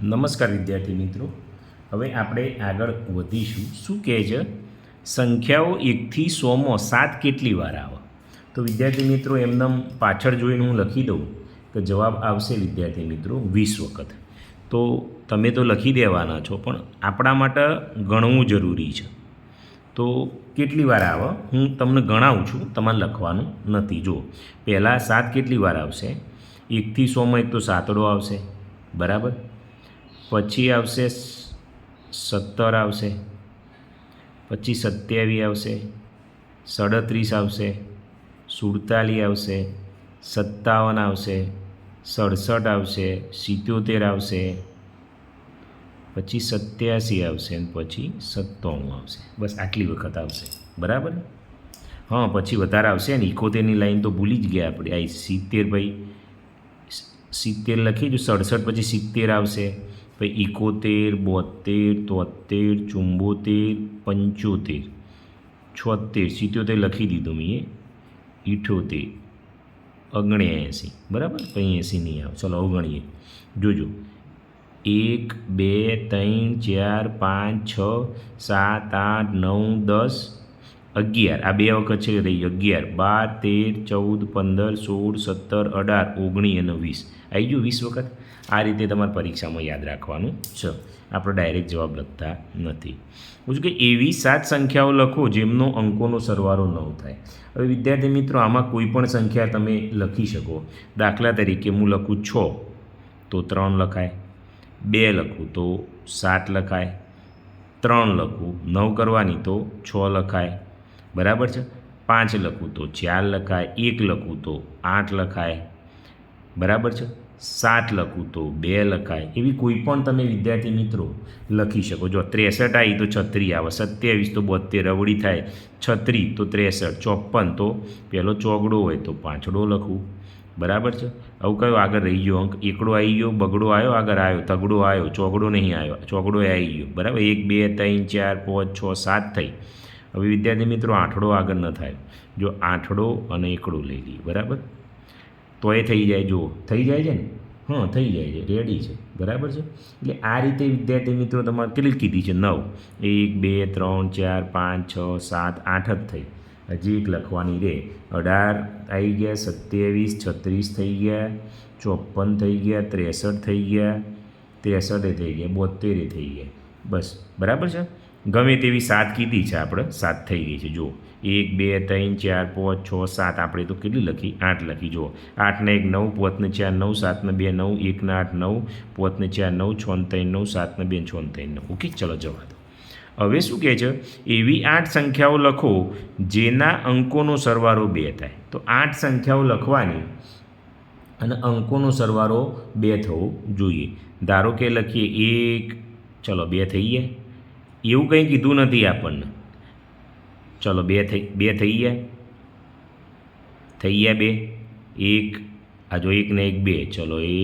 નમસ્કાર વિદ્યાર્થી મિત્રો. હવે આપણે આગળ વધીશું. શું કહે છે? સંખ્યાઓ 1થી 100માં 7 કેટલી વાર આવે? તો વિદ્યાર્થી મિત્રો એમનેમ પાછળ જોઈને હું લખી દઉં કે જવાબ આવશે વિદ્યાર્થી મિત્રો 20 વખત. તો તમે તો લખી દેવાના છો, પણ આપણા માટે ગણવું જરૂરી છે. તો કેટલી વાર આવે હું તમને ગણાવું છું, તમારે લખવાનું નથી. જો પહેલાં 7 કેટલી વાર આવશે? 1થી 100માં એક તો સાતડો આવશે, બરાબર. પછી આવશે 17 આવશે, પછી 27 આવશે, 37 આવશે, 47 આવશે, 57 આવશે, 67 આવશે, 77 આવશે, પછી 87 આવશે અને પછી 97 આવશે. બસ આટલી વખત આવશે, બરાબર. હા, પછી વધારે આવશે ને 71ની લાઈન તો ભૂલી જ ગયા આપણે. આ 70 ભાઈ 70 લખી જો. 67 પછી 70 આવશે, પછી 71, 72, 73, 74, 75, 76, 77 લખી દીધું મેં. 78, 79, બરાબર. પછી 80 નહીં આવે. ચલો અવગણીએ. જોજો 1 2 3 4 5 6 7 8 9 10 11. આ બે વખત છે રહી. 11, 12, 13, 14, 15, 16, 17, 18, 19 અને 20. આવી ગયું 20 વખત. આ રીતે તમારે પરીક્ષામાં યાદ રાખવાનું છે. આપણે ડાયરેક્ટ જવાબ લખતા નથી. પૂછું કે એવી 7 સંખ્યાઓ લખો જેમનો અંકોનો સરવાળો 9 થાય. હવે વિદ્યાર્થી મિત્રો આમાં કોઈ પણ સંખ્યા તમે લખી શકો. દાખલા તરીકે હું લખું 6 તો 3 લખાય, 2 લખું તો 7 લખાય, 3 લખું 9 કરવાની તો 6 લખાય, બરાબર છે. 5 લખું તો 4 લખાય, 1 લખું તો 8 લખાય, બરાબર છે. 7 લખું તો 2 લખાય. એવી કોઈ પણ તમે વિદ્યાર્થી મિત્રો લખી શકો. જો 63 આવી તો 36 આવે, 27 તો 72 રવડી થાય, 36 તો 63, 54 તો પહેલો ચોગડો હોય તો પાંચડો લખું, બરાબર છે. આવું કયો આગળ રહી ગયો અંક? એકડો આવી ગયો, બગડો આવ્યો, આગળ આવ્યો, તગડો આવ્યો, ચોગડો નહીં આવ્યો, ચોગડો આવી ગયો, બરાબર. 1 2 3 4 5 6 7 થઈ. હવે વિદ્યાર્થી મિત્રો આઠડો આગળ ન થાય. જો આઠડો અને એકડો લઈ લઈએ, બરાબર. તો એ થઈ જાય. જો થઈ જાય છે ને? હા, થઈ જાય છે, રેડી છે, બરાબર છે. એટલે આ રીતે વિદ્યાર્થી મિત્રો તમારે કેટલી કીધી છે? 9. 1 2 3 4 5 6 7 8 જ થઈ. હજી એક લખવાની રે. 18 આવી ગયા, 27, 36 થઈ ગયા, 54 થઈ ગયા, 63 થઈ ગયા, 63 થઈ ગયા, 72 થઈ ગયા. બસ, બરાબર છે. ગમે તેવી 7 કીધી છે આપણે, 7 થઈ ગઈ છે. જુઓ 1 2 3 4 5 6 7. આપણે તો કેટલી લખી? 8 લખી. જુઓ 8 ને 1 9, 5 ને 4 9, 7 ને 2 9, 1 ને 8 9, 5 ને 4 9, 6 ને 3 9, 7 ને 2 6 ને 3 9. ઓકે, ચલો જવા દો. હવે શું કહે છે? એવી 8 સંખ્યાઓ લખો જેના અંકોનો સરવાળો 2 થાય. તો 8 સંખ્યાઓ લખવાની અને અંકોનો સરવાળો 2 થવો જોઈએ. ધારો કે લખીએ 1, ચલો 2 થઈ ગયા. એવું કંઈ કીધું નથી આપણને. ચલો 2 થઈ ગયા, થઈ ગયા 2. 1 આ જો 1 ને 1 2, ચલો એ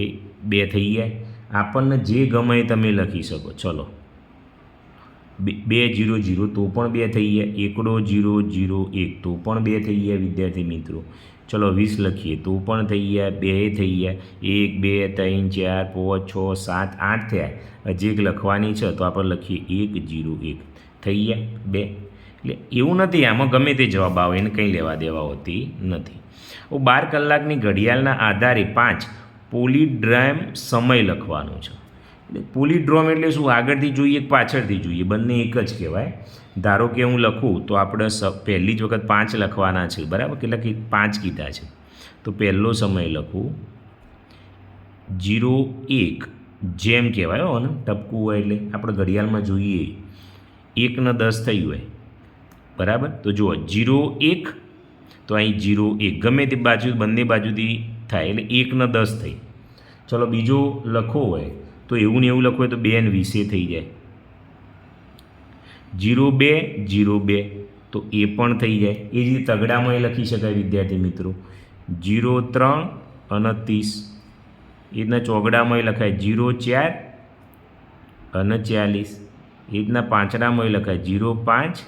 2 થઈ ગયા. આપણને જે ગમે તમે લખી શકો. ચલો 2 0 0 તો પણ 2 થઈ ગયા. એકડો 0 0 1 તો પણ 2 થઈ ગયા વિદ્યાર્થી મિત્રો. ચલો 20 લખીએ તો પણ થઈ ગયા, 2 થઈ ગયા. 1 2 3 4 5 6 7 8 થયા. હજી એક લખવાની છે તો આપણે લખીએ 1 0 1. થઈ ગયા 2. એટલે એવું નથી, આમાં ગમે તે જવાબ આવે એને કંઈ લેવા દેવા હોતી નથી. 12 કલાકની ઘડિયાળના આધારે 5 પોલીડ્રોમ સમય લખવાનો છે. એટલે પોલીડ્રોમ એટલે શું? આગળથી જોઈએ કે પાછળથી જોઈએ? બંને એક જ કહેવાય. ધારો કે હું લખું તો આપણે પહેલી જ વખત 5 લખવાના છે, બરાબર. કેટલા 5 કીધા છે. તો પહેલો સમય લખું 0 1 જેમ કહેવાય હો ને, ટપકું હોય એટલે આપણે ઘડિયાળમાં જોઈએ 1 ને 10 થયું હોય, બરાબર. તો જુઓ 0 1 તો અહીં 0 1 ગમે તે બાજુ, બંને બાજુથી થાય એટલે 1 ને 10 થઈ. ચલો બીજો લખો હોય તો એવું ને એવું લખવું હોય તો 2 ને 20 થઈ જાય. 0 2 0 2 તો એ પણ થઈ જાય. એ જ રીતે તગડામાં એ લખી શકાય વિદ્યાર્થી મિત્રો. 0 3 અને 30. એ રીતના ચોગડામાં એ લખાય 0 4 અને 40. એ રીતના પાંચડામાં એ લખાય 0 5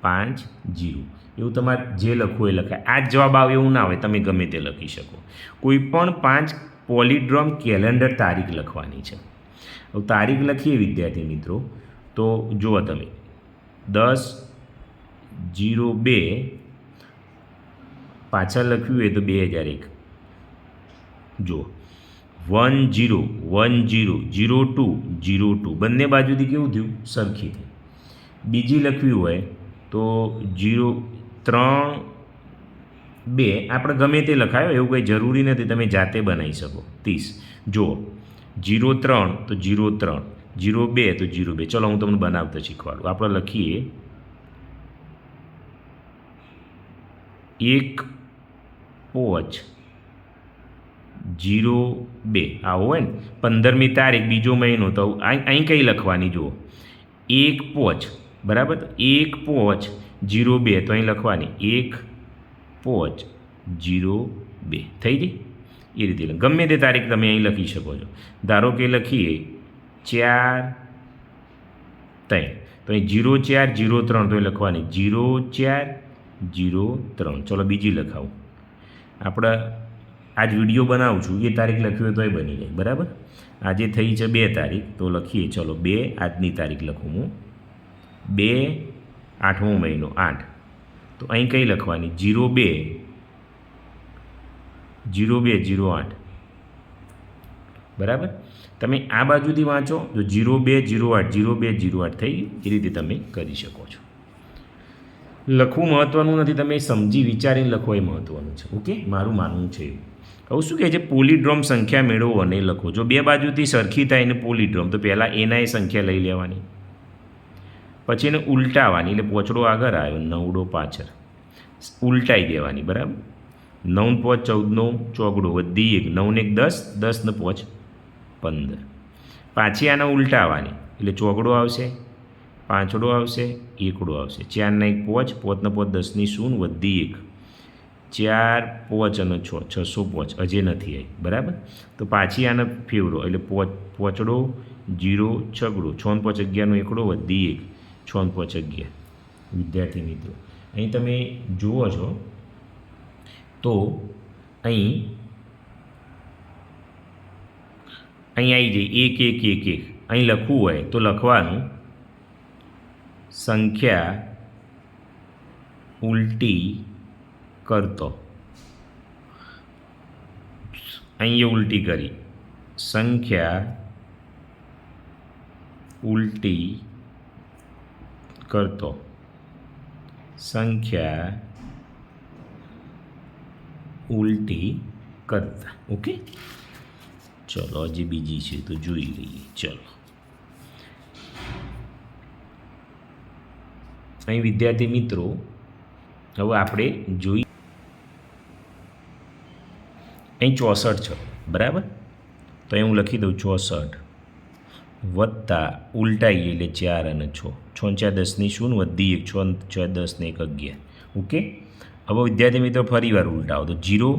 5 0. એવું તમારે જે લખવું એ લખાય. આ જ જવાબ આવે એવું ના હોય, તમે ગમે તે લખી શકો. કોઈ પણ 5 પોલીડ્રોમ કેલેન્ડર તારીખ લખવાની છે. હવે તારીખ લખીએ વિદ્યાર્થી મિત્રો, તો જુઓ તમે 10/02 પાછળ લખ્યું હોય તો 2001, જુઓ 10/10/02 બંને બાજુથી કેવું થયું? સરખી થઈ. બીજી લખવી હોય તો 03/2 આપણે ગમે તે લખાયો, એવું કંઈ જરૂરી નથી, તમે જાતે બનાવી શકો. 30 જુઓ 03 તો 03, 02 તો 02. ચલો હું તમને બનાવતા શીખવાડું. આપણે લખીએ 1/5/02 આવો હોય ને, 15મી તારીખ બીજો મહિનો, તો અહીં કઈ લખવાની? જુઓ 1/5, બરાબર, 1/5/02 તો અહીં લખવાની 1/5/02 થઈ ગઈ. એ રીતે ગમે તે તારીખ તમે અહીં લખી શકો છો. ધારો કે લખીએ 4/3, તો અહીં 04/03 તો એ લખવાની 04/03. ચલો બીજી લખાવું. આપણે આજ વિડીયો બનાવું છું એ તારીખ લખવી હોય તોય બની જાય, બરાબર. આજે થઈ છે 2 તારીખ, તો લખીએ ચલો 2 આજની તારીખ લખું હું 2 8મો મહિનો 8, તો અહીં કઈ લખવાની? 02/08, બરાબર. તમે આ બાજુથી વાંચો તો 02/08 02/08 થઈ ગયું. એ રીતે તમે કરી શકો છો. લખવું મહત્ત્વનું નથી, તમે સમજી વિચારીને લખો એ મહત્ત્વનું છે. ઓકે, મારું માનવું છે એવું. હવે શું કહે છે? પોલીડ્રોમ સંખ્યા મેળવો અને લખો. જો બે બાજુથી સરખી થાય ને પોલીડ્રોમ, તો પહેલાં એના એ સંખ્યા લઈ લેવાની, પછી એને ઉલટાવવાની, એટલે પોચડો આગળ આવ્યો, નવડો પાછળ, ઉલટાઈ દેવાની, બરાબર. 9 × 5 = 14, ચોગડો વધી 1, 9 ને 1 10, 10 ને 5 15. પાછી આને ઉલટાવવાની, એટલે ચોગડો આવશે, પાંચડો આવશે, એકડો આવશે, 4 ને 1 5, 5 ને 5 10 ની 0 વધી 1, 4 5 અને 6 605 હજે નથી આવી, બરાબર. તો પાછી આને ફેવરો, એટલે પોચડો 0 છગડો, 6 ને 5 11 નો એકડો વધી 1, 6 ને 5 11. વિદ્યાર્થી મિત્રો, અહીં તમે જુઓ છો તો અહીં આવી જાય 1 1 1 1. અહીં લખવું હોય તો લખવાનું સંખ્યા ઉલટી કરતો. અહીંયા ઉલટી કરી, સંખ્યા ઉલટી કરતો, સંખ્યા ઉલટી કરતા. ઓકે, ચલો હજી બીજી છે તો જોઈ લઈએ. ચલો અહીં વિદ્યાર્થી મિત્રો, હવે આપણે જોઈ, અહીં 64 છે, બરાબર. તો અહીં હું લખી દઉં 64 વત્તા ઉલટાઈએ એટલે 4 અને 6, 6 ને 4 10 ની 0 વધી 1, 6 ને 6 10 ને 1 11. ઓકે, હવે વિદ્યાર્થી મિત્રો ફરી વાર ઉલટાવો તો 0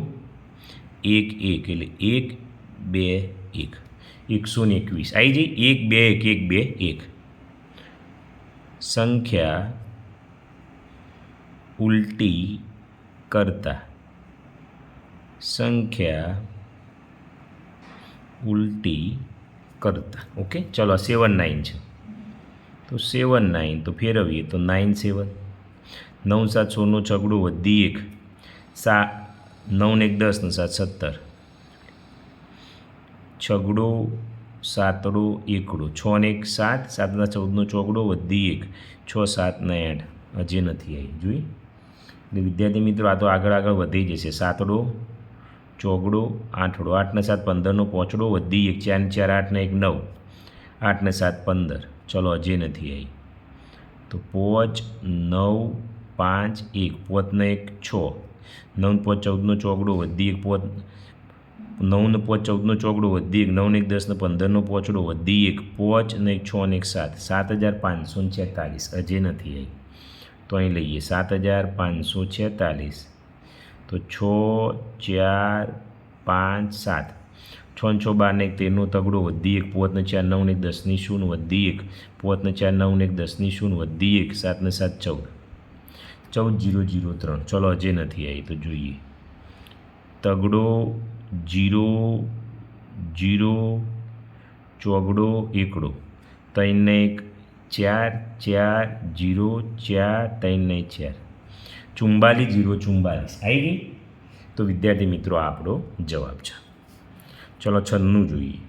1 1 એટલે 1 2 1, 121 આવી જાય. 1 2 1 1 2 1. સંખ્યા ઉલટી કરતા, સંખ્યા ઉલટી કરતા. ઓકે, ચલો 7 9 છે, તો 7 9 તો ફેરવીએ તો 9 7, 9 7 16 નો છગડો વધી 1, 9 ને 1 10 ને 7 17, છગડો સાતડો એકડો, 6 ને 1 7, 7 ના 14 નો ચોગડો વધી 1, 6 7 ને 8 હજી નથી આવી. જોઈ, એટલે વિદ્યાર્થી મિત્રો આ તો આગળ વધી જશે. સાતડો ચોગડો આઠડો, 8 ને 7 15 નો પોચડો વધી 1, 4 ને 4 8 ને 1 9, 8 ને 7 15. ચલો હજી નથી આવી, તો 5 9 5 1, 5 ને 1 6, 9 ને 5 14 નો ચોગડો વધી 1, 9 ને 5 14 નો ચોગડો વધી 1, 9 ને 1 10 ને 15 નો પોચડો વધી 1, 5 ને 1 6 ને 1 7, 7546 હજી નથી આવી. તો અહીં લઈએ 7546, તો 6 4 5 7, 6 ને 6 12 ને 1 13 નો તગડો વધી 1, 5 ને 4 9 ને 1 10 ની 0 વધી 1, 5 ને 4 9 ને 1 10 ની 0 વધી 1, 7 ને 7 14, 14 0 0 3. ચલો હજી નથી આવી, તો જોઈએ. તગડો 0 0 ચોગડો એકડો, 3 ને 1 4, 4 0 4, 3 ને 4 44 0 44 આવી ગઈ. તો વિદ્યાર્થી મિત્રો આ આપણો જવાબ છે. ચલો 96 જોઈએ.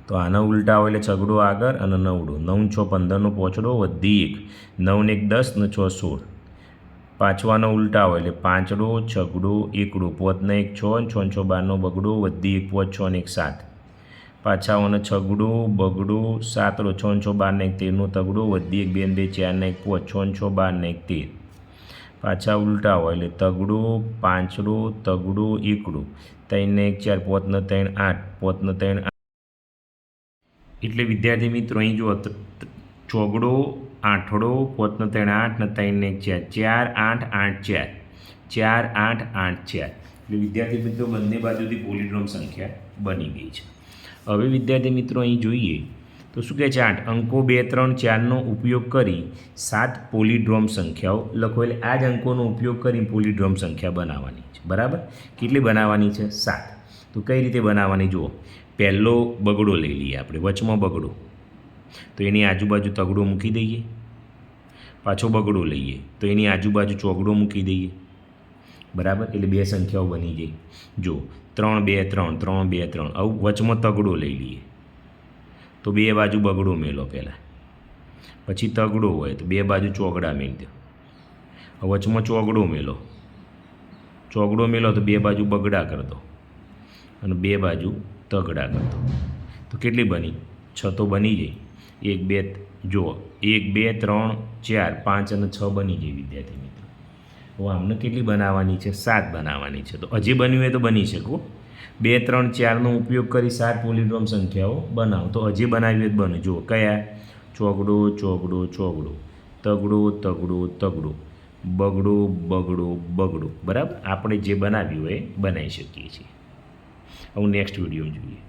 તો આના ઉલટા હોય એટલે છગડો આગળ અને નવડો. 9 6 15નો પોચડો વધી 1, 9 ને 1 10 ને 6 16. પાછવાના ઉલટા હોય એટલે પાંચડો છગડો એકડો, 5 ને 1 6 6 6 12નો બગડો વધી 1 5 6 ને 1 7. પાછાઓને છગડો બગડો સાતડો 6 6 12 ને 1 13નો તગડો વધી 1 2 2 4 ને 1 5 6 6 12 ને 1 13. પાછા ઉલટા હોય એટલે તગડો પાંચડો તગડો એકડો, 3 ને 1 4 5 ને 3 8 5 ને 3 8. એટલે વિદ્યાર્થી મિત્રો અહીં જુઓ ચોગડો આઠડો 5 ને 3 8 ને 3 ને 1 4 8 8 4 4 8 8 4. એટલે વિદ્યાર્થી મિત્રો બંને બાજુથી પોલીડ્રોમ સંખ્યા બની ગઈ છે. હવે વિદ્યાર્થી મિત્રો અહીં જોઈએ તો શું કહે છે 8 અંકો 2 3 4નો ઉપયોગ કરી 7 પોલીડ્રોમ સંખ્યાઓ લખો. એટલે આ જ અંકોનો ઉપયોગ કરી પોલીડ્રોમ સંખ્યા બનાવવાની છે. બરાબર, કેટલી બનાવવાની છે? 7. તો કઈ રીતે બનાવવાની જુઓ. પહેલો બગડો લઈ લઈએ આપણે, વચમાં બગડો, તો એની આજુબાજુ તગડો મૂકી દઈએ. પાછો બગડો લઈએ તો એની આજુબાજુ ચોગડો મૂકી દઈએ. બરાબર, એટલે બે સંખ્યાઓ બની જાય. જો 3 2 3 3 2 3 આવું વચમાં તગડો લઈ લઈએ તો બે બાજુ બગડો મેલો પહેલાં, પછી તગડો હોય તો બે બાજુ ચોગડા મેળ દો. વચમાં ચોગડો મેલો, ચોગડો મેલો તો બે બાજુ બગડા કરી દો અને બે બાજુ તગડા કરી દો. તો કેટલી બની? 6 તો બની જાય. 1 2 જુઓ 1 2 3 4 5 અને 6 બની જાય વિદ્યાર્થી મિત્રો. તો આમને કેટલી બનાવવાની છે? 7 બનાવવાની છે. તો હજી બન્યું હોય તો બની શકો. 2 3 4નો ઉપયોગ કરી 7 પોલીડ્રોમ સંખ્યાઓ બનાવો. તો હજી બનાવી હોય તો બને. જુઓ કયા? ચોગડો ચોગડો ચોગડો, તગડો તગડો તગડો, બગડો બગડો બગડો. બરાબર, આપણે જે બનાવ્યું હોય એ બનાવી શકીએ છીએ. હવે નેક્સ્ટ વિડીયો જોઈએ.